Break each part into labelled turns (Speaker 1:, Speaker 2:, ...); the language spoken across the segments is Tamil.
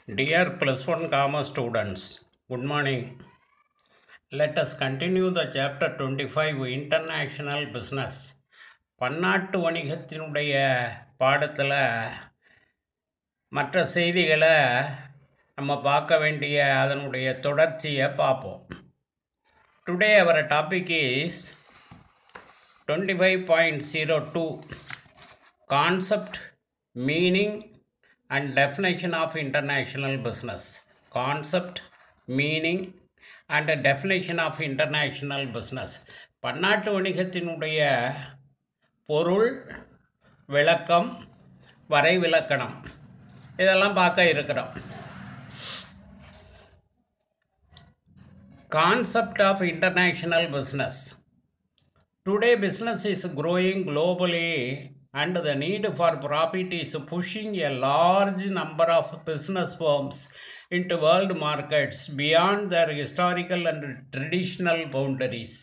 Speaker 1: Dear +1 commerce students, good morning. Let us continue the chapter 25 International Business. பன்னாட்டு வணிகத்தினுடைய பாடத்தில் மற்ற செய்திகளை நம்ம பார்க்க வேண்டிய அதனுடைய தொடர்ச்சியை பார்ப்போம். Today our topic is 25.02 Concept, Meaning and Definition of International Business. Concept, Meaning and Definition of International Business. பன்னாட்டு வணிகத்தினுடைய பொருள், விளக்கம், வரைவிலக்கணம் இதெல்லாம் பார்க்க இருக்கிறோம். Concept of International Business. Today business is growing globally and the need for profit is pushing a large number of business firms into world markets beyond their historical and traditional boundaries.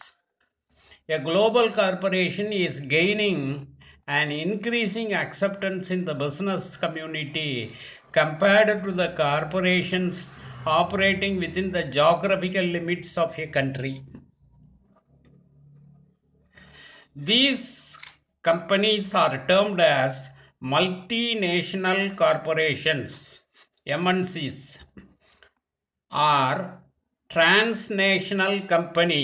Speaker 1: A global corporation is gaining an increasing acceptance in the business community compared to the corporations operating within the geographical limits of a country. These companies are termed as multinational corporations, MNCs, or transnational company.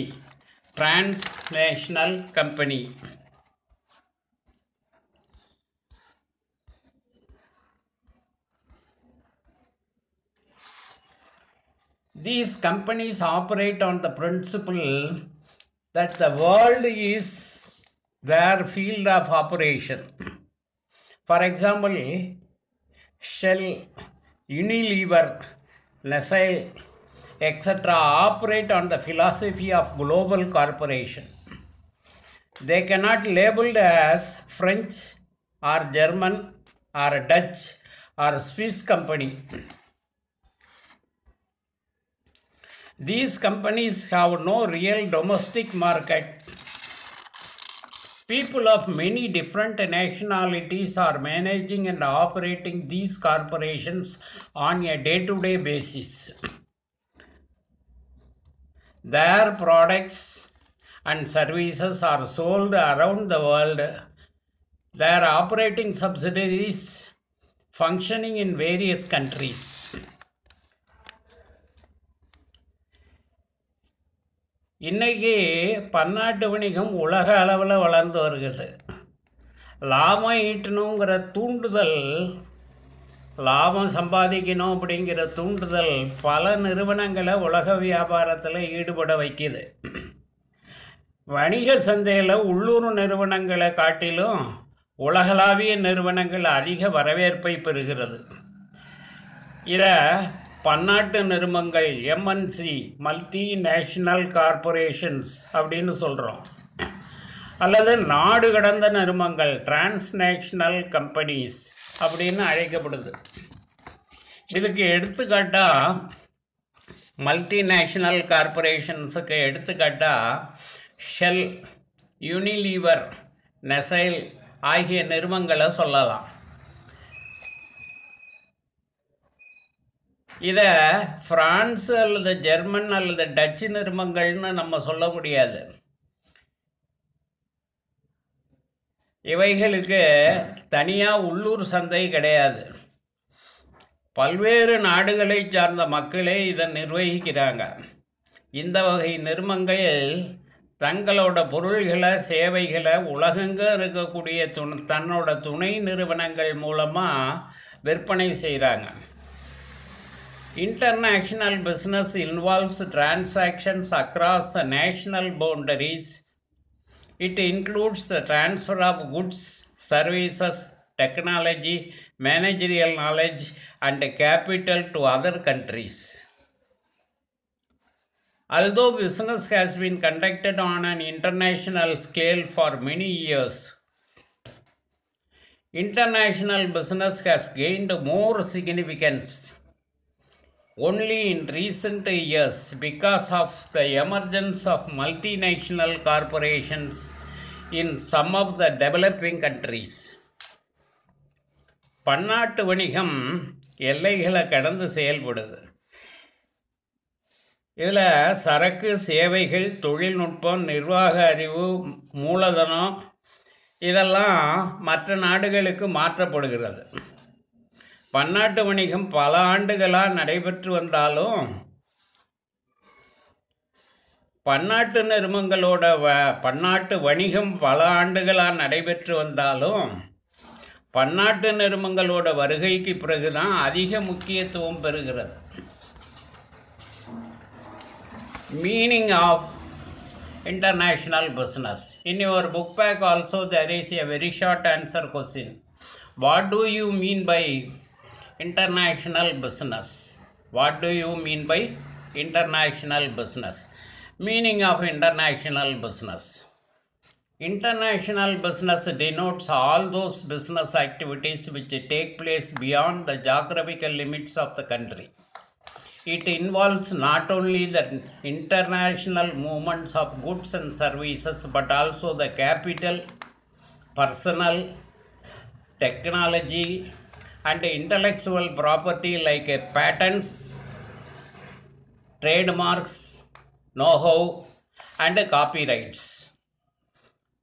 Speaker 1: These companies operate on the principle that the world is their field of operation. For example, Shell, Unilever, Nestle, etc. operate on the philosophy of global corporation. They cannot be labeled as French or German or Dutch or Swiss company. These companies have no real domestic market. People of many different nationalities are managing and operating these corporations on a day-to-day basis. Their products and services are sold around the world. Their operating subsidiaries functioning in various countries. இன்றைக்கி பன்னாட்டு வணிகம் உலக அளவில் வளர்ந்து வருகிறது. லாபம் ஈட்டணுங்கிற தூண்டுதல், லாபம் சம்பாதிக்கணும் அப்படிங்கிற தூண்டுதல் பல நிறுவனங்களை உலக வியாபாரத்தில் ஈடுபட வைக்கிது. வணிக சந்தையில் உள்ளூர் நிறுவனங்களை காட்டிலும் உலகளாவிய நிறுவனங்கள் அதிக வரவேற்பை பெறுகிறது. இதை பன்னாட்டு நிறுவனங்கள் எம்என்சி, மல்டிநேஷ்னல் கார்பரேஷன்ஸ் அப்படின்னு சொல்கிறோம். அல்லது நாடு கடந்த நிறுவனங்கள் டிரான்ஸ்நேஷ்னல் கம்பெனிஸ் அப்படின்னு அழைக்கப்படுது. இதுக்கு எடுத்துக்காட்டாக மல்டிநேஷ்னல் கார்பரேஷன்ஸுக்கு எடுத்துக்காட்டாக ஷெல், யூனிலீவர், நெசைல் ஆகிய நிறுவனங்களை சொல்லலாம். இதை பிரான்ஸ் அல்லது ஜெர்மன் அல்லது டச்சு நிறுவனங்கள்னு நம்ம சொல்ல முடியாது. இவைகளுக்கு தனியாக உள்ளூர் சந்தை கிடையாது. பல்வேறு நாடுகளை சார்ந்த மக்களே இதை நிர்வகிக்கிறாங்க. இந்த வகை நிறுவனங்கள் தங்களோட பொருள்களை, சேவைகளை உலகெங்கும் இருக்கக்கூடிய தன்னோட துணை நிறுவனங்கள் மூலமாக விற்பனை செய்கிறாங்க. International business involves transactions across the national boundaries. It includes the transfer of goods, services, technology, managerial knowledge, and capital to other countries. Although business has been conducted on an international scale for many years, international business has gained more significance only in recent years because of the emergence of multinational corporations in some of the developing countries. பன்னாட்டு வணிகம் எல்லைகளை கடந்து செயல்படுது. இதில் சரக்கு, சேவைகள், தொழில்நுட்பம், நிர்வாக அறிவு, மூலதனம் இதெல்லாம் மற்ற நாடுகளுக்கு மாற்றப்படுகிறது. பன்னாட்டு வணிகம் பல ஆண்டுகளாக நடைபெற்று வந்தாலும் பன்னாட்டு நிறுவனங்களோட பன்னாட்டு வணிகம் பல ஆண்டுகளாக நடைபெற்று வந்தாலும் பன்னாட்டு நிறுவனங்களோட வருகைக்கு பிறகுதான் அதிக முக்கியத்துவம் பெறுகிறது. Meaning of international business. In your book pack also there is a very short answer question. What do you mean by international business? What do you mean by international business? Meaning of international business. International business denotes all those business activities which take place beyond the geographical limits of the country. It involves not only the international movements of goods and services but also the capital, personnel, technology and intellectual property like patents, trademarks, know-how and copyrights.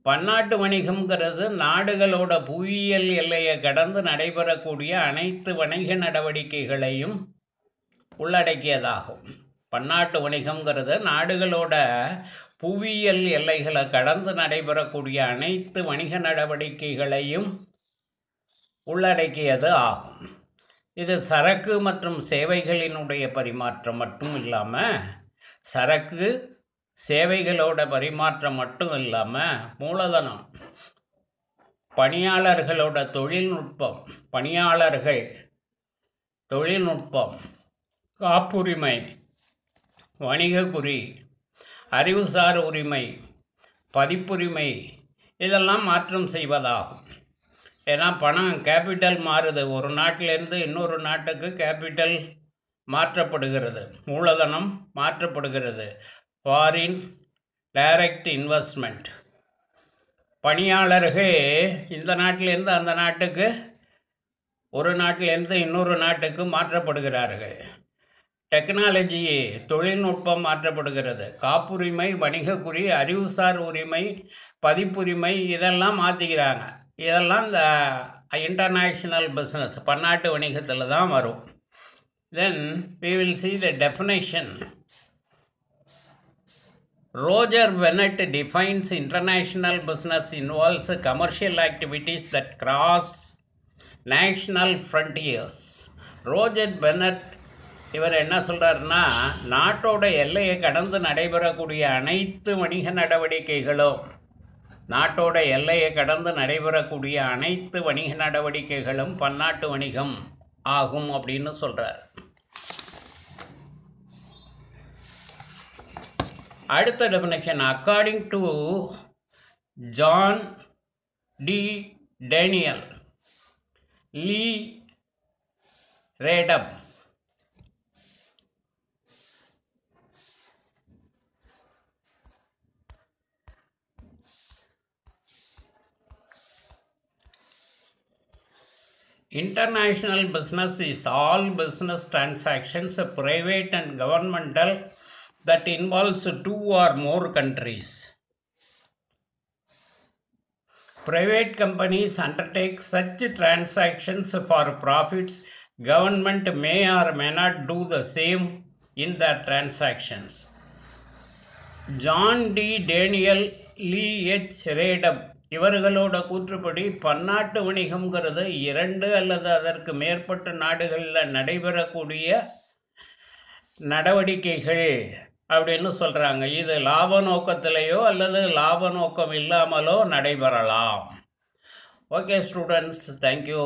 Speaker 1: பன்னாட்டு வணிகம்ங்கிறது நாடுகளோட புவியியல் எல்லையை கடந்து நடைபெறக்கூடிய அனைத்து வணிக நடவடிக்கைகளையும் உள்ளடக்கியதாகும். பன்னாட்டு வணிகம்ங்கிறது நாடுகளோட புவியியல் எல்லைகளை கடந்து நடைபெறக்கூடிய அனைத்து வணிக நடவடிக்கைகளையும் உள்ளடக்கியது ஆகும். இது சரக்கு மற்றும் சேவைகளினுடைய பரிமாற்றம் மட்டும் இல்லாமல் சரக்கு சேவைகளோட பரிமாற்றம் மட்டும் இல்லாமல் மூலதனம், பணியாளர்களோட தொழில்நுட்பம், பணியாளர்கள், தொழில்நுட்பம், காப்புரிமை, வணிக குறி, அறிவுசார் உரிமை, பதிப்புரிமை இதெல்லாம் மாற்றம் செய்வதாகும். ஏன்னா பணம் கேபிட்டல் மாறுது, ஒரு நாட்டிலேருந்து இன்னொரு நாட்டுக்கு கேபிட்டல் மாற்றப்படுகிறது, மூலதனம் மாற்றப்படுகிறது. ஃபாரின் டைரக்ட் இன்வெஸ்ட்மெண்ட், பணியாளர்கள் இந்த நாட்டிலேருந்து அந்த நாட்டுக்கு, ஒரு நாட்டிலேருந்து இன்னொரு நாட்டுக்கு மாற்றப்படுகிறார்கள். டெக்னாலஜி, தொழில்நுட்பம் மாற்றப்படுகிறது. காப்புரிமை, வணிக குறி, அறிவுசார் உரிமை, பதிப்புரிமை இதெல்லாம் மாற்றிக்கிறாங்க. இதெல்லாம் இந்த இன்டர்நேஷ்னல் பிஸ்னஸ் பன்னாட்டு வணிகத்தில் தான் வரும். தென் we will see the definition. Roger Bennett defines international business involves commercial activities that cross national frontiers. Roger Bennett இவர் என்ன சொல்கிறாருன்னா, நாட்டோட எல்லையை கடந்து நடைபெறக்கூடிய அனைத்து வணிக நடவடிக்கைகளும், நாட்டோட எல்லையை கடந்து நடைபெறக்கூடிய அனைத்து வணிக நடவடிக்கைகளும் பன்னாட்டு வணிகம் ஆகும் அப்படின்னு சொல்கிறார். அடுத்த definition, according to John D Daniel Lee Radebaugh, international business is all business transactions, private and governmental, that involves two or more countries. Private companies undertake such transactions for profits. Government may or may not do the same in their transactions. John D Daniel, Lee H Radebaugh இவர்களோட கூற்றுப்படி பன்னாட்டு வணிகம்ங்கிறது இரண்டு அல்லது அதற்கு மேற்பட்ட நாடுகளில் நடைபெறக்கூடிய நடவடிக்கைகள் அப்படின்னு சொல்கிறாங்க. இது லாப நோக்கத்திலேயோ அல்லது லாப நோக்கம் இல்லாமலோ நடைபெறலாம். Okay students, thank you.